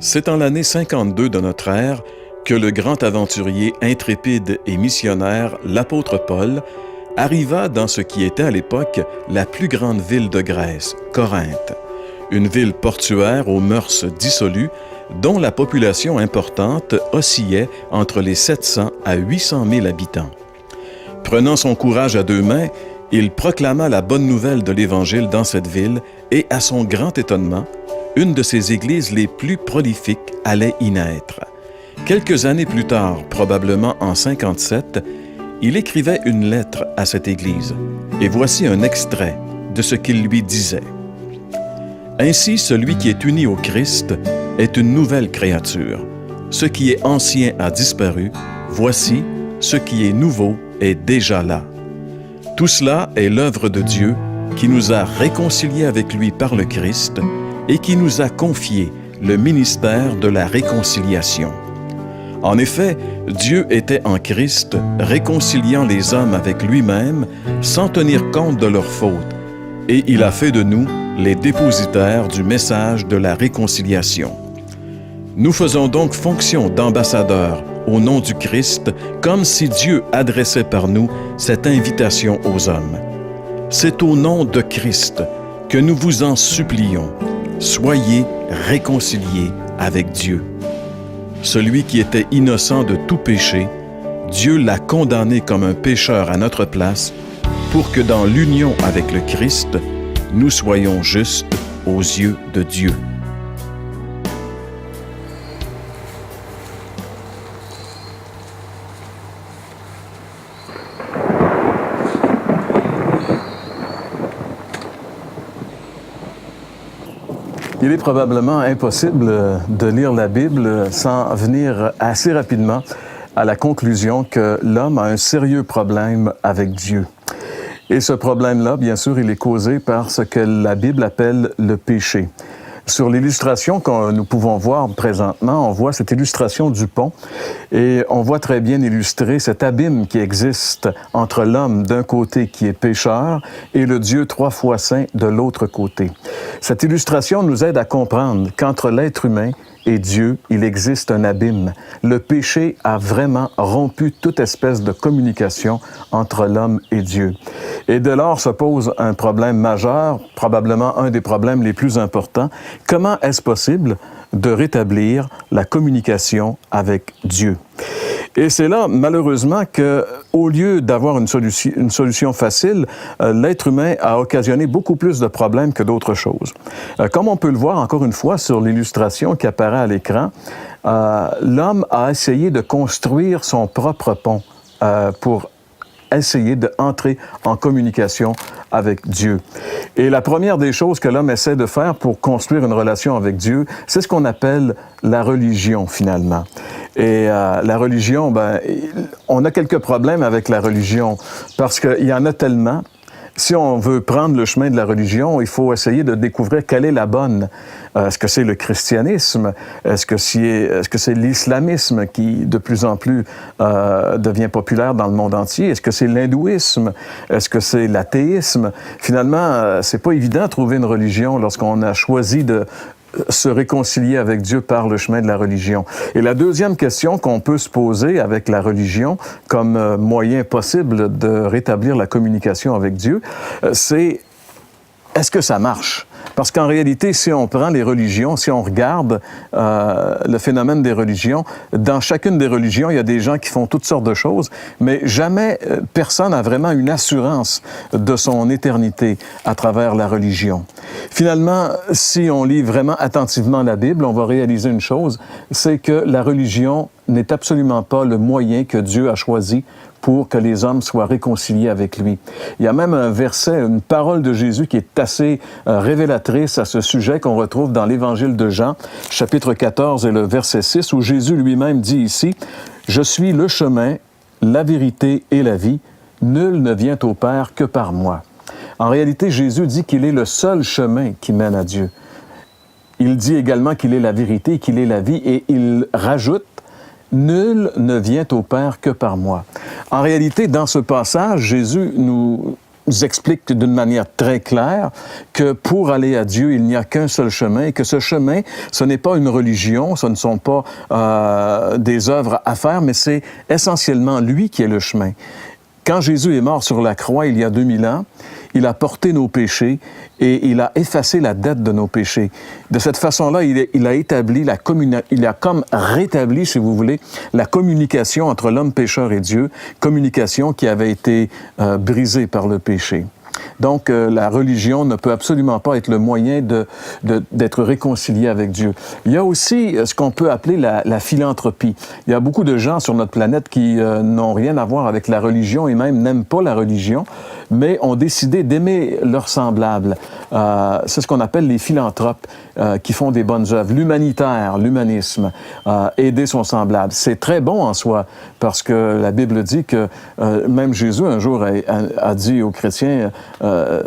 C'est en l'année 52 de notre ère que le grand aventurier intrépide et missionnaire, l'apôtre Paul, arriva dans ce qui était à l'époque la plus grande ville de Grèce, Corinthe, une ville portuaire aux mœurs dissolues dont la population importante oscillait entre les 700 à 800 000 habitants. Prenant son courage à deux mains, il proclama la bonne nouvelle de l'Évangile dans cette ville et, à son grand étonnement, une de ses églises les plus prolifiques allait y naître. Quelques années plus tard, probablement en 57, il écrivait une lettre à cette église. Et voici un extrait de ce qu'il lui disait. « Ainsi, celui qui est uni au Christ est une nouvelle créature. Ce qui est ancien a disparu. Voici, ce qui est nouveau est déjà là. Tout cela est l'œuvre de Dieu qui nous a réconciliés avec lui par le Christ et qui nous a confié le ministère de la réconciliation. En effet, Dieu était en Christ, réconciliant les hommes avec lui-même sans tenir compte de leurs fautes, et il a fait de nous les dépositaires du message de la réconciliation. Nous faisons donc fonction d'ambassadeurs au nom du Christ, comme si Dieu adressait par nous cette invitation aux hommes. C'est au nom de Christ que nous vous en supplions. Soyez réconciliés avec Dieu. Celui qui était innocent de tout péché, Dieu l'a condamné comme un pécheur à notre place pour que dans l'union avec le Christ, nous soyons justes aux yeux de Dieu. Il est probablement impossible de lire la Bible sans venir assez rapidement à la conclusion que l'homme a un sérieux problème avec Dieu. Et ce problème-là, bien sûr, il est causé par ce que la Bible appelle le péché. Sur l'illustration que nous pouvons voir présentement, on voit cette illustration du pont et on voit très bien illustrer cet abîme qui existe entre l'homme d'un côté qui est pécheur et le Dieu trois fois saint de l'autre côté. Cette illustration nous aide à comprendre qu'entre l'être humain et Dieu, il existe un abîme. Le péché a vraiment rompu toute espèce de communication entre l'homme et Dieu. Et dès lors se pose un problème majeur, probablement un des problèmes les plus importants. Comment est-ce possible de rétablir la communication avec Dieu? Et c'est là, malheureusement, qu'au lieu d'avoir une solution facile, l'être humain a occasionné beaucoup plus de problèmes que d'autres choses. Comme on peut le voir, encore une fois, sur l'illustration qui apparaît à l'écran, l'homme a essayé de construire son propre pont pour essayer d'entrer en communication avec Dieu. Et la première des choses que l'homme essaie de faire pour construire une relation avec Dieu, c'est ce qu'on appelle la religion, finalement. Et la religion, on a quelques problèmes avec la religion parce qu'il y en a tellement. Si on veut prendre le chemin de la religion, il faut essayer de découvrir quelle est la bonne. Est-ce que c'est le christianisme? Est-ce que c'est l'islamisme qui, de plus en plus, devient populaire dans le monde entier? Est-ce que c'est l'hindouisme? Est-ce que c'est l'athéisme? Finalement, c'est pas évident de trouver une religion lorsqu'on a choisi de se réconcilier avec Dieu par le chemin de la religion. Et la deuxième question qu'on peut se poser avec la religion comme moyen possible de rétablir la communication avec Dieu, c'est est-ce que ça marche? Parce qu'en réalité, si on prend les religions, si on regarde le phénomène des religions, dans chacune des religions, il y a des gens qui font toutes sortes de choses, mais jamais personne n'a vraiment une assurance de son éternité à travers la religion. Finalement, si on lit vraiment attentivement la Bible, on va réaliser une chose, c'est que la religion n'est absolument pas le moyen que Dieu a choisi pour que les hommes soient réconciliés avec lui. Il y a même un verset, une parole de Jésus qui est assez révélatrice à ce sujet qu'on retrouve dans l'Évangile de Jean, chapitre 14 et le verset 6, où Jésus lui-même dit ici, « Je suis le chemin, la vérité et la vie. Nul ne vient au Père que par moi. » En réalité, Jésus dit qu'il est le seul chemin qui mène à Dieu. Il dit également qu'il est la vérité, qu'il est la vie, et il rajoute « Nul ne vient au Père que par moi. » En réalité, dans ce passage, Jésus nous explique d'une manière très claire que pour aller à Dieu, il n'y a qu'un seul chemin et que ce chemin, ce n'est pas une religion, ce ne sont pas des œuvres à faire, mais c'est essentiellement lui qui est le chemin. Quand Jésus est mort sur la croix il y a 2000 ans, il a porté nos péchés et il a effacé la dette de nos péchés. De cette façon-là, il a établi il a comme rétabli, si vous voulez, la communication entre l'homme pécheur et Dieu, communication qui avait été brisée par le péché. Donc, la religion ne peut absolument pas être le moyen d'être réconcilié avec Dieu. Il y a aussi ce qu'on peut appeler la philanthropie. Il y a beaucoup de gens sur notre planète qui n'ont rien à voir avec la religion et même n'aiment pas la religion, mais ont décidé d'aimer leurs semblables. C'est ce qu'on appelle les philanthropes qui font des bonnes œuvres. L'humanitaire, l'humanisme, aider son semblable. C'est très bon en soi, parce que la Bible dit que même Jésus, un jour, a dit aux chrétiens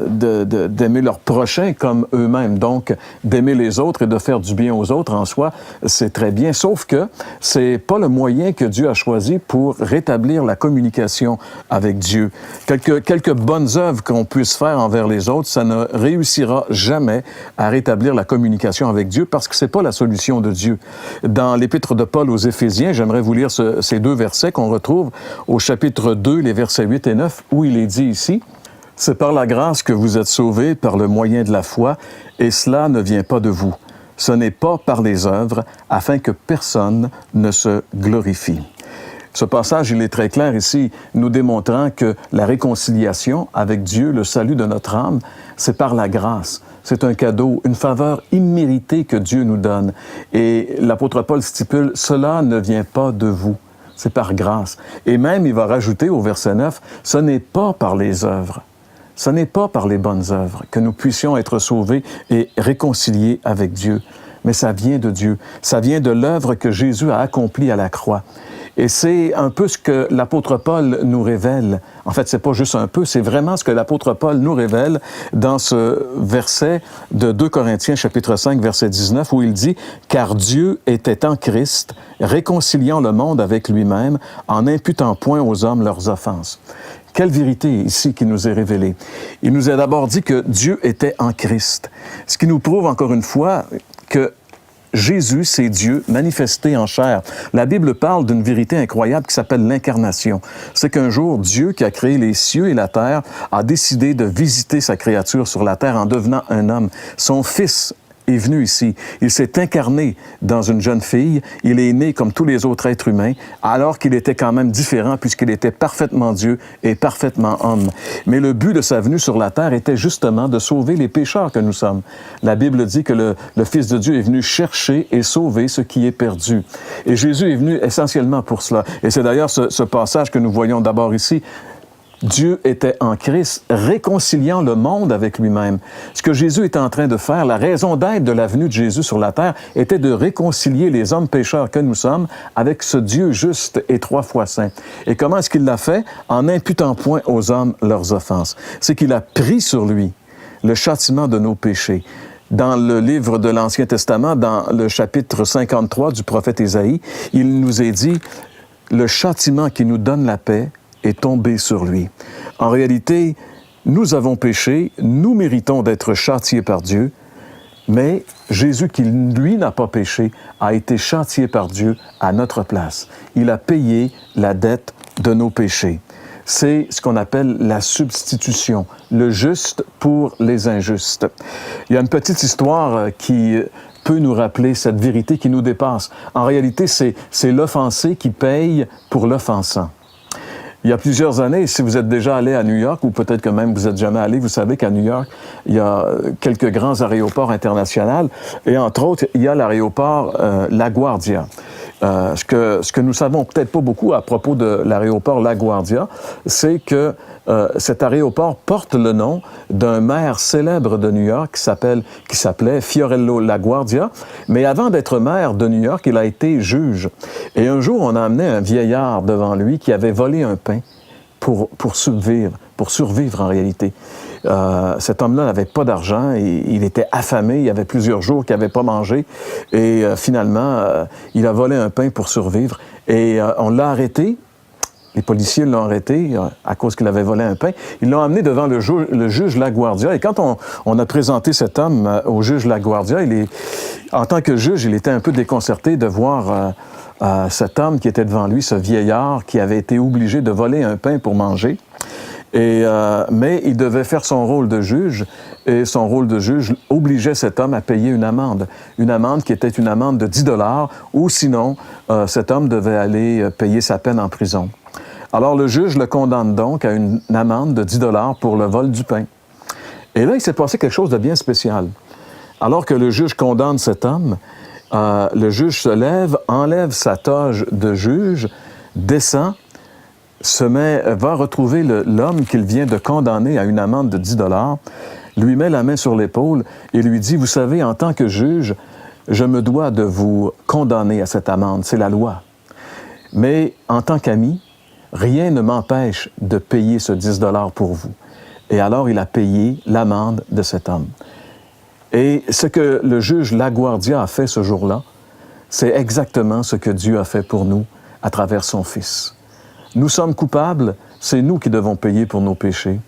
d'aimer leurs prochains comme eux-mêmes. Donc, d'aimer les autres et de faire du bien aux autres, en soi, c'est très bien. Sauf que c'est pas le moyen que Dieu a choisi pour rétablir la communication avec Dieu. Quelques bonnes œuvres qu'on puisse faire envers les autres, ça ne réussira jamais à rétablir la communication avec Dieu parce que c'est pas la solution de Dieu. Dans l'Épître de Paul aux Éphésiens, j'aimerais vous lire ces deux versets qu'on retrouve au chapitre 2, les versets 8 et 9, où il est dit ici: « C'est par la grâce que vous êtes sauvés par le moyen de la foi, et cela ne vient pas de vous. Ce n'est pas par les œuvres, afin que personne ne se glorifie. » Ce passage, il est très clair ici, nous démontrant que la réconciliation avec Dieu, le salut de notre âme, c'est par la grâce. C'est un cadeau, une faveur imméritée que Dieu nous donne. Et l'apôtre Paul stipule, « Cela ne vient pas de vous. » C'est par grâce. Et même, il va rajouter au verset 9, « Ce n'est pas par les œuvres. » Ce n'est pas par les bonnes œuvres que nous puissions être sauvés et réconciliés avec Dieu, mais ça vient de Dieu. Ça vient de l'œuvre que Jésus a accomplie à la croix. Et c'est un peu ce que l'apôtre Paul nous révèle. En fait, c'est pas juste un peu, c'est vraiment ce que l'apôtre Paul nous révèle dans ce verset de 2 Corinthiens, chapitre 5, verset 19, où il dit « Car Dieu était en Christ, réconciliant le monde avec lui-même, en n'imputant point aux hommes leurs offenses. » Quelle vérité ici qui nous est révélée. Il nous a d'abord dit que Dieu était en Christ, ce qui nous prouve encore une fois que Jésus, c'est Dieu manifesté en chair. La Bible parle d'une vérité incroyable qui s'appelle l'incarnation. C'est qu'un jour, Dieu, qui a créé les cieux et la terre, a décidé de visiter sa créature sur la terre en devenant un homme. Son Fils est venu ici. Il s'est incarné dans une jeune fille. Il est né comme tous les autres êtres humains, alors qu'il était quand même différent puisqu'il était parfaitement Dieu et parfaitement homme. Mais le but de sa venue sur la terre était justement de sauver les pécheurs que nous sommes. La Bible dit que le Fils de Dieu est venu chercher et sauver ce qui est perdu. Et Jésus est venu essentiellement pour cela. Et c'est d'ailleurs ce passage que nous voyons d'abord ici. Dieu était en Christ, réconciliant le monde avec lui-même. Ce que Jésus était en train de faire, la raison d'être de la venue de Jésus sur la terre, était de réconcilier les hommes pécheurs que nous sommes avec ce Dieu juste et 3 fois saint. Et comment est-ce qu'il l'a fait? En n'imputant point aux hommes leurs offenses. C'est qu'il a pris sur lui le châtiment de nos péchés. Dans le livre de l'Ancien Testament, dans le chapitre 53 du prophète Ésaïe, il nous est dit « Le châtiment qui nous donne la paix est tombé sur lui. » En réalité, nous avons péché, nous méritons d'être châtiés par Dieu, mais Jésus, qui lui n'a pas péché, a été châtié par Dieu à notre place. Il a payé la dette de nos péchés. C'est ce qu'on appelle la substitution, le juste pour les injustes. Il y a une petite histoire qui peut nous rappeler cette vérité qui nous dépasse. En réalité, c'est l'offensé qui paye pour l'offensant. Il y a plusieurs années, si vous êtes déjà allé à New York, ou peut-être que même vous n'êtes jamais allé, vous savez qu'à New York, il y a quelques grands aéroports internationaux, et entre autres, il y a l'aéroport LaGuardia. Ce que nous savons peut-être pas beaucoup à propos de l'aéroport LaGuardia, c'est que cet aéroport porte le nom d'un maire célèbre de New York qui s'appelait Fiorello LaGuardia. Mais avant d'être maire de New York, il a été juge. Et un jour, on a amené un vieillard devant lui qui avait volé un pain pour survivre en réalité. Cet homme-là n'avait pas d'argent, il était affamé, il y avait plusieurs jours qu'il n'avait pas mangé, et finalement, il a volé un pain pour survivre, et on l'a arrêté, Les policiers l'ont arrêté à cause qu'il avait volé un pain. Ils l'ont amené devant le juge LaGuardia. Et quand on a présenté cet homme au juge LaGuardia, en tant que juge, il était un peu déconcerté de voir cet homme qui était devant lui, ce vieillard qui avait été obligé de voler un pain pour manger. Mais il devait faire son rôle de juge, et son rôle de juge obligeait cet homme à payer une amende qui était une amende de 10 $, ou sinon, cet homme devait aller payer sa peine en prison. Alors le juge le condamne donc à une amende de 10 $ pour le vol du pain. Et là, il s'est passé quelque chose de bien spécial. Alors que le juge condamne cet homme, le juge se lève, enlève sa toge de juge, descend, va retrouver l'homme qu'il vient de condamner à une amende de 10 $, lui met la main sur l'épaule et lui dit, « Vous savez, en tant que juge, je me dois de vous condamner à cette amende, c'est la loi. Mais en tant qu'ami, rien ne m'empêche de payer ce 10 $ pour vous. » Et alors, il a payé l'amende de cet homme. Et ce que le juge LaGuardia a fait ce jour-là, c'est exactement ce que Dieu a fait pour nous à travers son Fils. Nous sommes coupables, c'est nous qui devons payer pour nos péchés,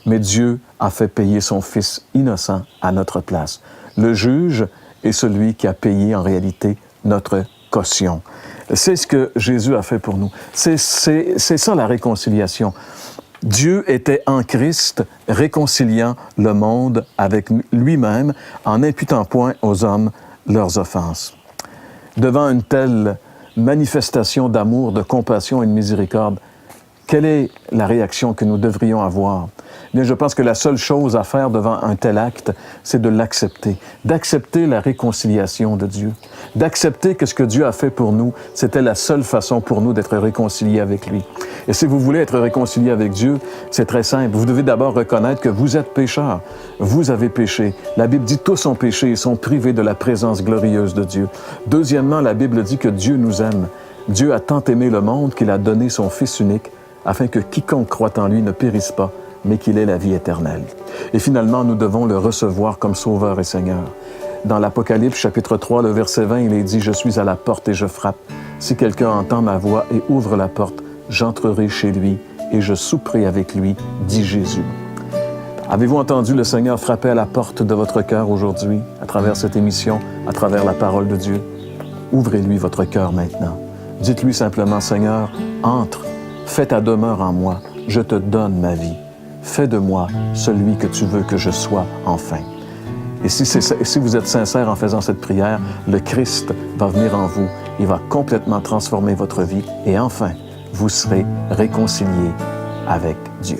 mais Dieu a fait payer son Fils innocent à notre place. Le juge est celui qui a payé en réalité notre caution. C'est ce que Jésus a fait pour nous. C'est ça la réconciliation. Dieu était en Christ, réconciliant le monde avec lui-même, en n'imputant point aux hommes leurs offenses. Devant une telle manifestation d'amour, de compassion et de miséricorde, quelle est la réaction que nous devrions avoir? Bien, je pense que la seule chose à faire devant un tel acte, c'est de l'accepter, d'accepter la réconciliation de Dieu, d'accepter que ce que Dieu a fait pour nous, c'était la seule façon pour nous d'être réconciliés avec lui. Et si vous voulez être réconcilié avec Dieu, c'est très simple. Vous devez d'abord reconnaître que vous êtes pécheur. Vous avez péché. La Bible dit tous ont péché et sont privés de la présence glorieuse de Dieu. Deuxièmement, la Bible dit que Dieu nous aime. Dieu a tant aimé le monde qu'il a donné son Fils unique afin que quiconque croit en lui ne périsse pas, mais qu'il ait la vie éternelle. Et finalement, nous devons le recevoir comme Sauveur et Seigneur. Dans l'Apocalypse, chapitre 3, le verset 20, il est dit « Je suis à la porte et je frappe. Si quelqu'un entend ma voix et ouvre la porte, j'entrerai chez lui et je souperai avec lui, dit Jésus. » Avez-vous entendu le Seigneur frapper à la porte de votre cœur aujourd'hui, à travers cette émission, à travers la parole de Dieu? Ouvrez-lui votre cœur maintenant. Dites-lui simplement « Seigneur, entre, fais ta demeure en moi, je te donne ma vie. Fais de moi celui que tu veux que je sois enfin. » Et si vous êtes sincère en faisant cette prière, le Christ va venir en vous. Il va complètement transformer votre vie et enfin, vous serez réconciliés avec Dieu.